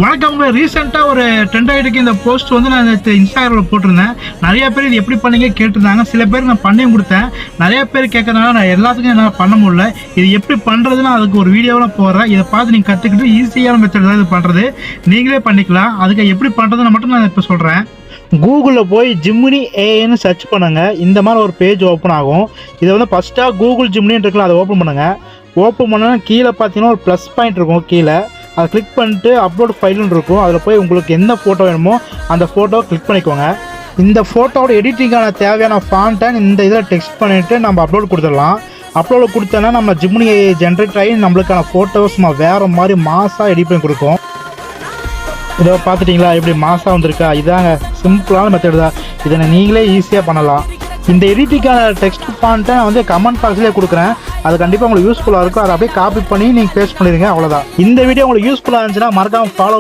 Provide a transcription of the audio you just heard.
வணக்கம். ரீசெண்டாக ஒரு ட்ரெண்ட் ஆகிட்டு இந்த போஸ்ட் வந்து நான் இன்ஸ்டாகிராமில் போட்டிருந்தேன். நிறைய பேர் இது எப்படி பண்ணீங்க கேட்டிருந்தாங்க. சில பேர் நான் பண்ணியும் கொடுத்தேன். நிறைய பேர் கேட்கறதுனால நான் எல்லாத்துக்கும் என்னால் பண்ண முடியல. இது எப்படி பண்ணுறதுன்னு அதுக்கு ஒரு வீடியோவில் போடுறேன். இதை பார்த்து நீங்கள் கற்றுக்கிட்டு ஈஸியான மெத்தட் தான் இது பண்ணுறது. நீங்களே பண்ணிக்கலாம். அதுக்கு எப்படி பண்ணுறதுன்னு மட்டும் நான் இப்போ சொல்கிறேன். கூகுளில் போய் ஜிம்னி ஏன்னு சர்ச் பண்ணுங்க. இந்த மாதிரி ஒரு பேஜ் ஓப்பன் ஆகும். இதை வந்து ஃபஸ்ட்டாக கூகுள் ஜிம்னின்னு இருக்குல்ல, அதை ஓப்பன் பண்ணுங்கள். ஓப்பன் பண்ணால் கீழே பார்த்தீங்கன்னா ஒரு ப்ளஸ் பாயிண்ட் இருக்கும். கீழே அதை கிளிக் பண்ணிட்டு அப்லோட் ஃபைலுன்னு இருக்கும். அதில் போய் உங்களுக்கு எந்த ஃபோட்டோ வேணுமோ அந்த ஃபோட்டோவை கிளிக் பண்ணிக்கோங்க. இந்த ஃபோட்டோவோட எடிட்டிங்கான தேவையான ஃபாண்ட்டை இந்த இதில் டெக்ஸ்ட் பண்ணிவிட்டு நம்ம அப்லோட் கொடுத்துடலாம். அப்லோடு கொடுத்தோன்னா நம்ம ஜிம்னி ஜென்ரேட் ஆகி நம்மளுக்கான ஃபோட்டோஸ் நம்ம வேறு மாதிரி மாசாக எடிட் பண்ணி கொடுக்கும். இதை பார்த்துட்டிங்களா எப்படி மாசாக வந்திருக்கா? இதாங்க சிம்பிளான மெத்தட் தான். இதை நீங்களே ஈஸியாக பண்ணலாம். இந்த எடிட்டிங்கான டெக்ஸ்ட் ஃபாண்ட்டை நான் வந்து கமெண்ட் பாக்ஸ்லேயே கொடுக்குறேன். அது கண்டிப்பாக உங்களுக்கு யூஸ்ஃபுல்லாக இருக்கும். அதை அப்படியே காப்பி பண்ணி நீங்கள் பேஸ்ட் பண்ணிடுங்க. அவ்வளோதான். இந்த வீடியோ உங்களுக்கு யூஸ்ஃபுல்லாக இருந்துச்சுன்னா மறக்காமல் ஃபாலோ